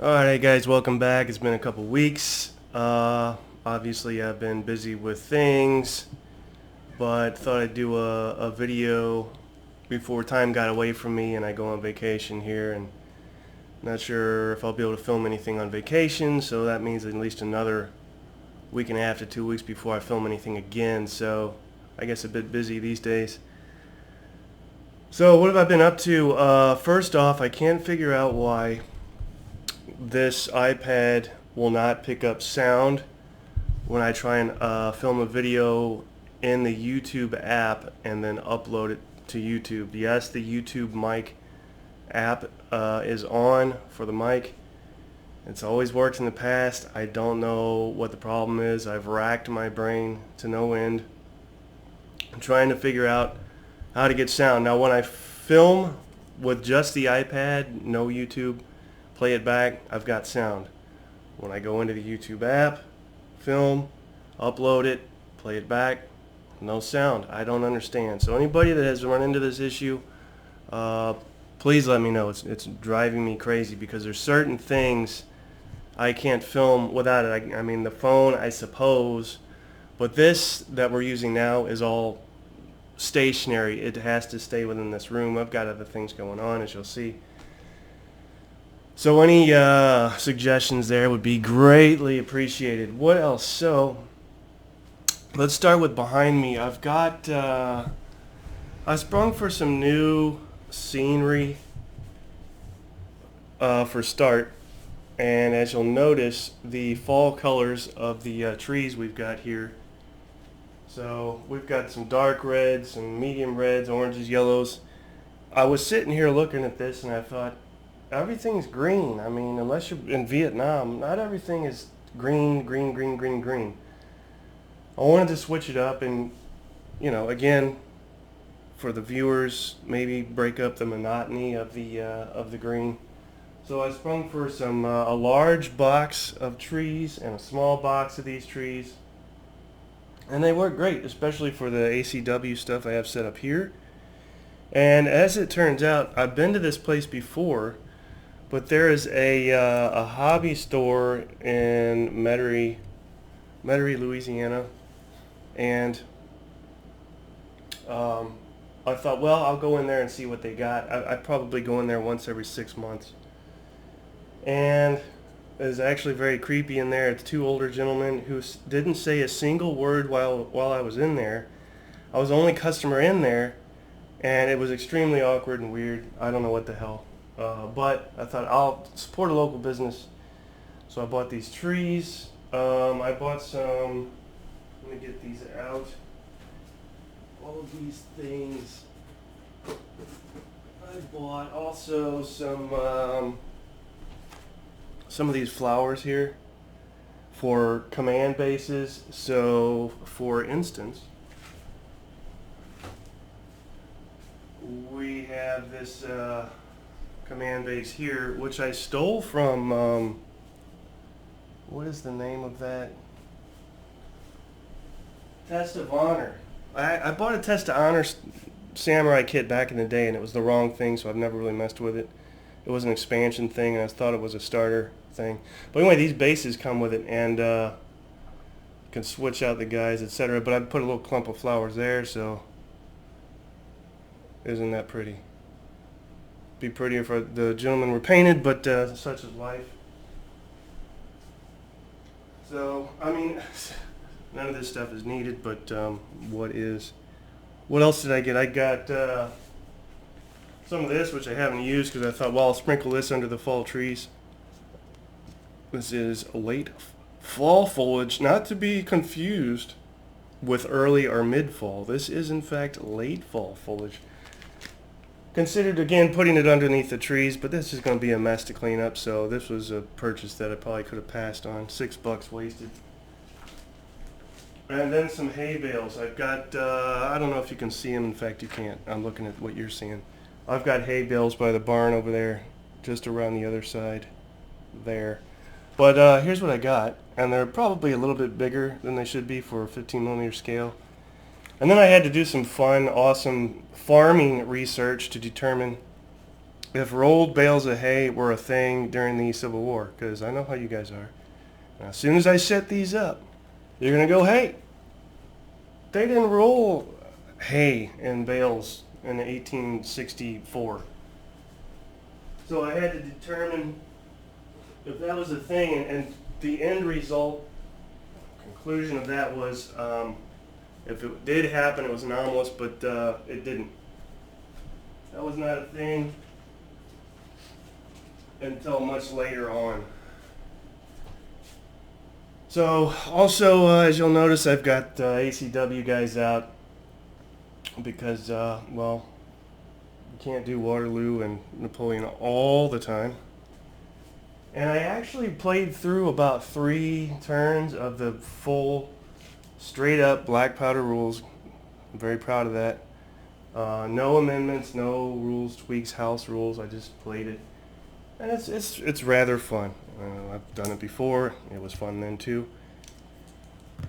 Alright guys, welcome back. It's been a couple weeks. Obviously I've been busy with things, but thought I'd do a video before time got away from me and I go on vacation here, and not sure if I'll be able to film anything on vacation, so that means at least another week and a half to 2 weeks before I film anything again, so I guess a bit busy these days. So what have I been up to? First off, I can't figure out why this iPad will not pick up sound when I try and film a video in the YouTube app and then upload it to YouTube. Yes, the YouTube mic app is on for the mic. It's always worked in the past. I don't know what the problem is. I've racked my brain to no end. I'm trying to figure out how to get sound. Now when I film with just the iPad, no YouTube, play it back, I've got sound. When I go into the YouTube app, film, upload it, play it back, no sound. I don't understand. So anybody that has run into this issue, please let me know. It's driving me crazy because there's certain things I can't film without it. I mean, the phone, I suppose, but this that we're using now is all stationary. It has to stay within this room. I've got other things going on, as you'll see. So any suggestions there would be greatly appreciated. What else? So let's start with behind me. I've got I sprung for some new scenery for start, and as you'll notice, the fall colors of the trees we've got here. So we've got some dark reds, some medium reds, oranges, yellows. I was sitting here looking at this and I thought, everything's green. I mean, unless you're in Vietnam, not everything is green, green, green, green, green. I wanted to switch it up and, again, for the viewers, maybe break up the monotony of the green. So I sprung for some a large box of trees and a small box of these trees. And they work great, especially for the ACW stuff I have set up here. And as it turns out, I've been to this place before, but there is a hobby store in Metairie, Louisiana, and I thought, well, I'll go in there and see what they got. I probably go in there once every 6 months. And it was actually very creepy in there. It's two older gentlemen who didn't say a single word while I was in there. I was the only customer in there, and it was extremely awkward and weird. I don't know what the hell. But I thought I'll support a local business. So I bought these trees. I bought some, let me get these out. All of these things. I bought also some of these flowers here for command bases. So for instance, we have this command base here, which I stole from what is the name of that? Test of Honor. I bought a Test of Honor samurai kit back in the day, and it was the wrong thing, so I've never really messed with it. It was an expansion thing, and I thought it was a starter thing. But anyway, these bases come with it, and you can switch out the guys, etc. But I put a little clump of flowers there, so isn't that pretty? Be prettier if the gentlemen were painted, but such is life. So, I mean, none of this stuff is needed, but what is? What else did I get? I got some of this, which I haven't used because I thought, well, I'll sprinkle this under the fall trees. This is late fall foliage, not to be confused with early or mid-fall. This is, in fact, late fall foliage. Considered, again, putting it underneath the trees, but this is going to be a mess to clean up, so this was a purchase that I probably could have passed on. $6 wasted. And then some hay bales. I've got, I don't know if you can see them. In fact, you can't. I'm looking at what you're seeing. I've got hay bales by the barn over there, just around the other side there. But here's what I got, and they're probably a little bit bigger than they should be for a 15mm scale. And then I had to do some fun, awesome farming research to determine if rolled bales of hay were a thing during the Civil War, because I know how you guys are. Now, as soon as I set these up, you're going to go, hey, they didn't roll hay in bales in 1864. So I had to determine if that was a thing, and the end result, conclusion of that was, if it did happen, it was anomalous, but it didn't. That was not a thing until much later on. So also, as you'll notice, I've got ACW guys out because, well, you can't do Waterloo and Napoleon all the time. And I actually played through about 3 turns of the full, straight up black powder rules. I'm very proud of that. No amendments, no rules, tweaks, house rules. I just played it, and it's rather fun. I've done it before. It was fun then too.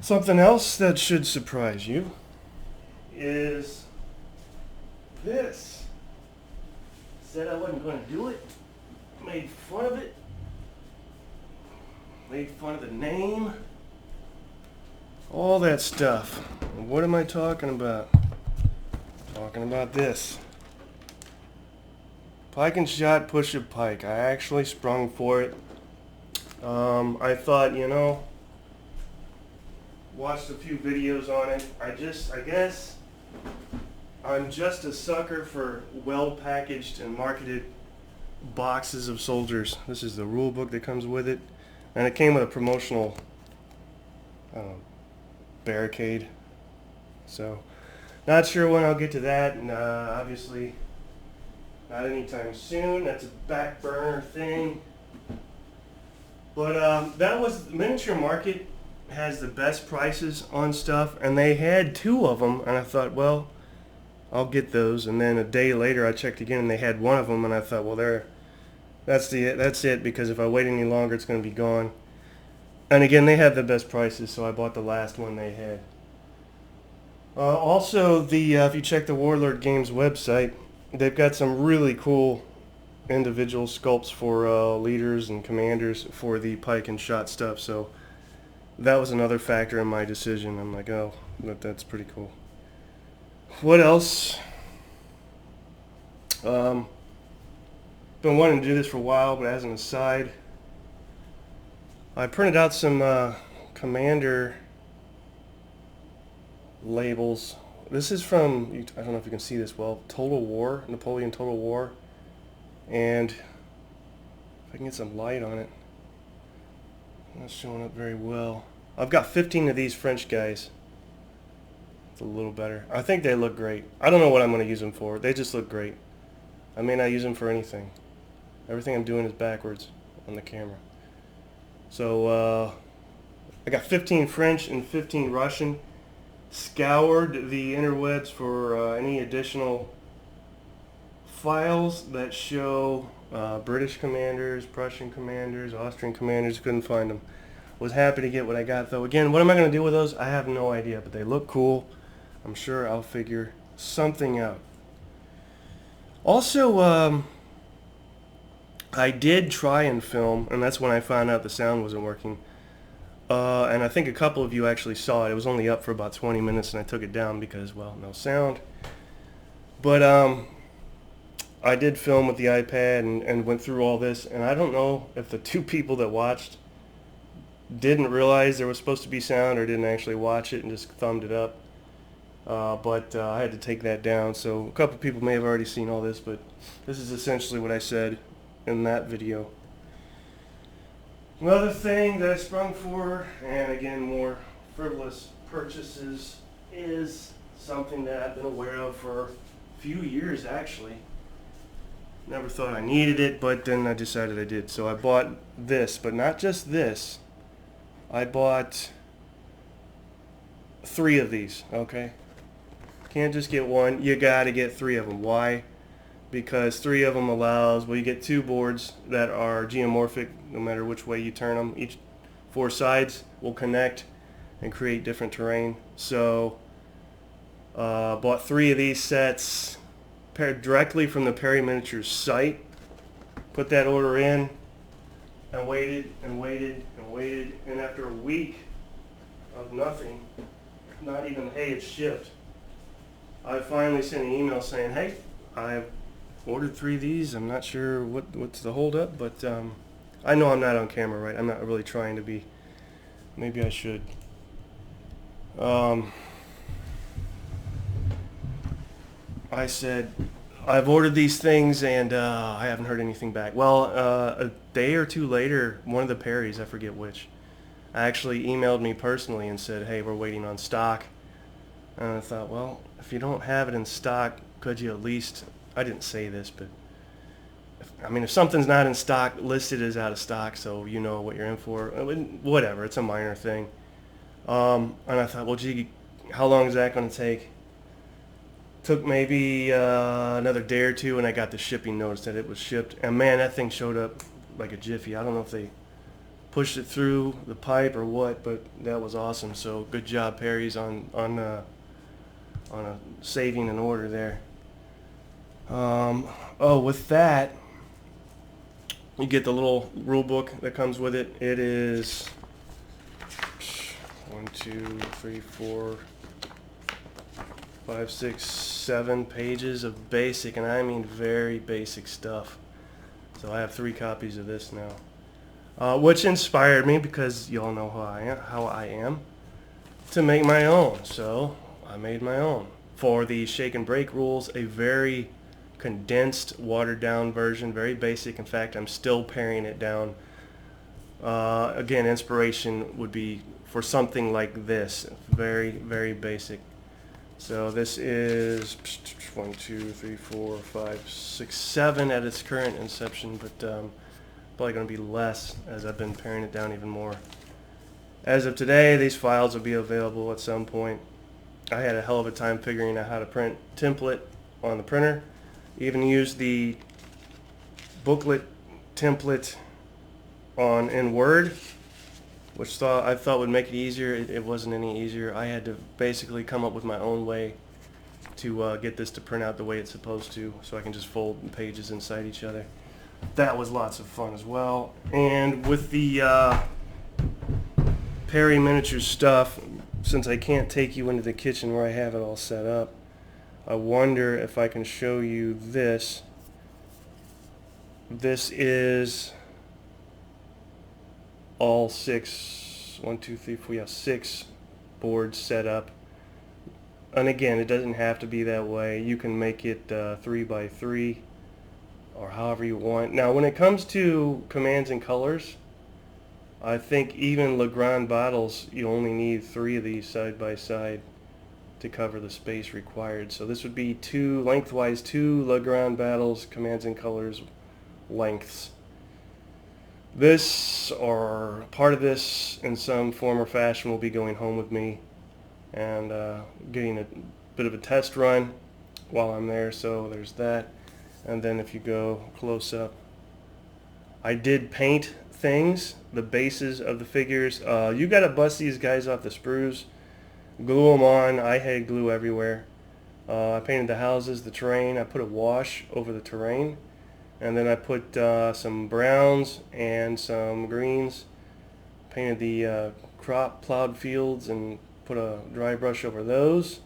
Something else that should surprise you is this. Said I wasn't going to do it. Made fun of it. Made fun of the name. All that stuff. What am I talking about? Talking about this. Pike and shot, push a pike. I actually sprung for it. I thought, watched a few videos on it. I guess I'm just a sucker for well-packaged and marketed boxes of soldiers. This is the rule book that comes with it. And it came with a promotional, I don't know, barricade. So, not sure when I'll get to that, and obviously not anytime soon. That's a back burner thing. But that was, Miniature Market has the best prices on stuff, and they had 2 of them, and I thought, well, I'll get those. And then a day later I checked again and they had 1 of them, and I thought, well, that's it, because if I wait any longer it's going to be gone. And again, they have the best prices, so I bought the last one they had. Also, if you check the Warlord Games website, they've got some really cool individual sculpts for leaders and commanders for the pike and shot stuff. So that was another factor in my decision. I'm like, oh, that's pretty cool. What else? Been wanting to do this for a while, but as an aside, I printed out some commander labels. This is from, I don't know if you can see this well, Total War, Napoleon Total War. And if I can get some light on it, not showing up very well. I've got 15 of these French guys. It's a little better. I think they look great. I don't know what I'm going to use them for. They just look great. I may not use them for anything. Everything I'm doing is backwards on the camera. So I got 15 French and 15 Russian. Scoured the interwebs for any additional files that show British commanders, Prussian commanders, Austrian commanders. Couldn't find them. Was happy to get what I got though. Again, what am I going to do with those? I have no idea, but they look cool. I'm sure I'll figure something out. Also, I did try and film, and that's when I found out the sound wasn't working. And I think a couple of you actually saw it. It was only up for about 20 minutes, and I took it down because, well, no sound. But I did film with the iPad and went through all this, and I don't know if the 2 people that watched didn't realize there was supposed to be sound or didn't actually watch it and just thumbed it up. But I had to take that down, so a couple people may have already seen all this, but this is essentially what I said in that video. Another thing that I sprung for, and again more frivolous purchases, is something that I've been aware of for a few years actually. Never thought I needed it, but then I decided I did. So I bought this, but not just this. I bought 3 of these, okay? Can't just get one, you gotta get 3 of them. Why? Because 3 of them allows, well, you get 2 boards that are geomorphic, no matter which way you turn them. Each 4 sides will connect and create different terrain. So, bought 3 of these sets, paired directly from the Perry Miniatures site. put that order in, and waited and waited and waited, and after a week of nothing, not even, hey, it's shipped, I finally sent an email saying, hey, I've ordered 3 of these. I'm not sure what's the holdup, but I know I'm not on camera, right? I'm not really trying to be. Maybe I should. I said, I've ordered these things and I haven't heard anything back. Well, a day or 2 later, one of the Perrys, I forget which, actually emailed me personally and said, hey, we're waiting on stock. And I thought, well, if you don't have it in stock, could you at least, I didn't say this, but if something's not in stock, listed as out of stock, so you know what you're in for. Whatever, it's a minor thing. And I thought, well, gee, how long is that going to take? Took maybe another day or 2, and I got the shipping notice that it was shipped. And man, that thing showed up like a jiffy. I don't know if they pushed it through the pipe or what, but that was awesome. So good job, Perry's, on a saving an order there. With that, you get the little rule book that comes with it. It is 1, 2, 3, 4, 5, 6, 7 pages of basic, and I mean very basic stuff. So I have 3 copies of this now, which inspired me, because you all know how I am, to make my own. So I made my own for the shake and break rules, a very condensed, watered down version, very basic. In fact, I'm still paring it down. Again, inspiration would be for something like this, very, very basic. So this is 1, 2, 3, 4, 5, 6, 7 at its current inception, but probably going to be less as I've been paring it down even more. As of today, these files will be available at some point. I had a hell of a time figuring out how to print template on the printer. Even used the booklet template in Word, which I thought would make it easier. It wasn't any easier. I had to basically come up with my own way to get this to print out the way it's supposed to, so I can just fold pages inside each other. That was lots of fun as well. And with the Perry Miniatures stuff, since I can't take you into the kitchen where I have it all set up, I wonder if I can show you this. This is all 6, 1, 2, 3, 4, 6 boards set up. And again, it doesn't have to be that way. You can make it 3 by 3 or however you want. Now, when it comes to commands and colors, I think even Legrand bottles, you only need 3 of these side by side to cover the space required. So this would be 2 lengthwise, 2 Legrand bottles, commands and colors lengths. This, or part of this in some form or fashion, will be going home with me and getting a bit of a test run while I'm there. So there's that. And then if you go close up, I did paint things, the bases of the figures. You got to bust these guys off the sprues, glue them on. I had glue everywhere. I painted the houses, the terrain. I put a wash over the terrain, and then I put some browns and some greens. Painted the crop plowed fields and put a dry brush over those.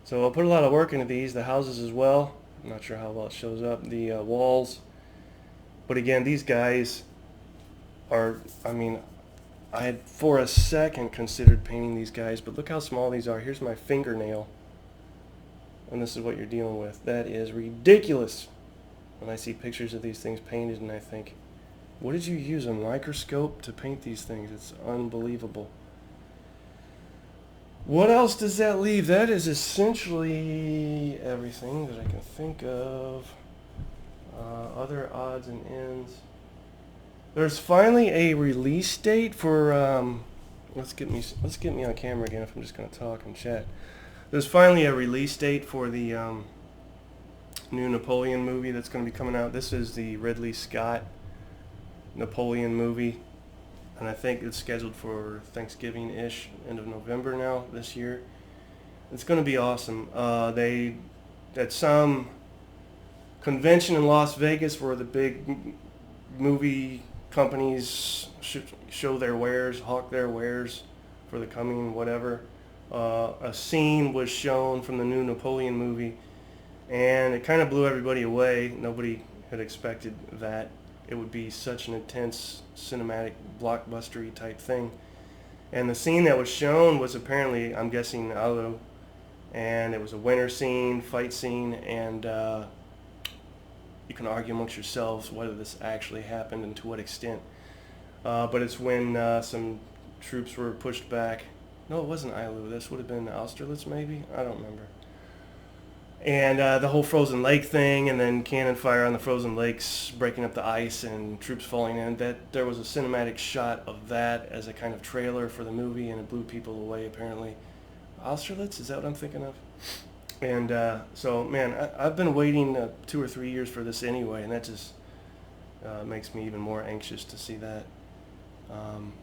So I'll put a lot of work into these, the houses as well. I'm not sure how well it shows up, the walls. But again, these guys are, I had for a second considered painting these guys, but look how small these are. Here's my fingernail, and this is what you're dealing with. That is ridiculous. When I see pictures of these things painted, and I think, what did you use, a microscope to paint these things? It's unbelievable. What else does that leave? That is essentially everything that I can think of. Other odds and ends. There's finally a release date for let's get me on camera again if I'm just going to talk and chat. There's finally a release date for the new Napoleon movie that's going to be coming out. This is the Ridley Scott Napoleon movie, and I think it's scheduled for Thanksgiving-ish, end of November now this year. It's going to be awesome. They, at some convention in Las Vegas where the big movie companies show their wares, hawk their wares for the coming whatever. A scene was shown from the new Napoleon movie, and it kind of blew everybody away. Nobody had expected that it would be such an intense cinematic blockbustery type thing. And the scene that was shown was apparently, I'm guessing, Alu, and it was a winter scene, fight scene, and you can argue amongst yourselves whether this actually happened and to what extent. But it's when some troops were pushed back. No, it wasn't Ilu. This would have been Austerlitz, maybe? I don't remember. And the whole frozen lake thing, and then cannon fire on the frozen lakes, breaking up the ice and troops falling in. That there was a cinematic shot of that as a kind of trailer for the movie, and it blew people away, apparently. Austerlitz? Is that what I'm thinking of? And so, man, I've been waiting 2 or 3 years for this anyway, and that just makes me even more anxious to see that.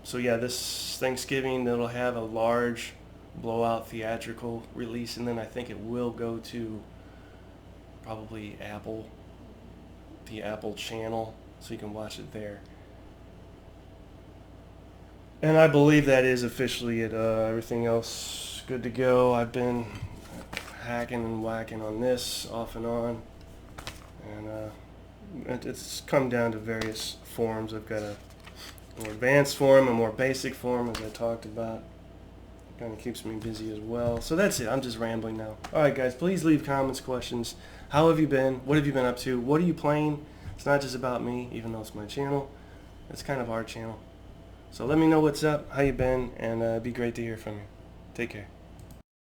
So yeah, this Thanksgiving it'll have a large blowout theatrical release, and then I think it will go to probably Apple, the Apple channel, so you can watch it there. And I believe that is officially it. Everything else good to go. I've been hacking and whacking on this off and on, and it's come down to various forms. I've got a more advanced form, a more basic form, as I talked about. Kind of keeps me busy as well. So that's it. I'm just rambling now. Alright guys, please leave comments, questions. How have you been? What have you been up to? What are you playing? It's not just about me, even though it's my channel. It's kind of our channel. So let me know what's up, how you been, and it'd be great to hear from you. Take care.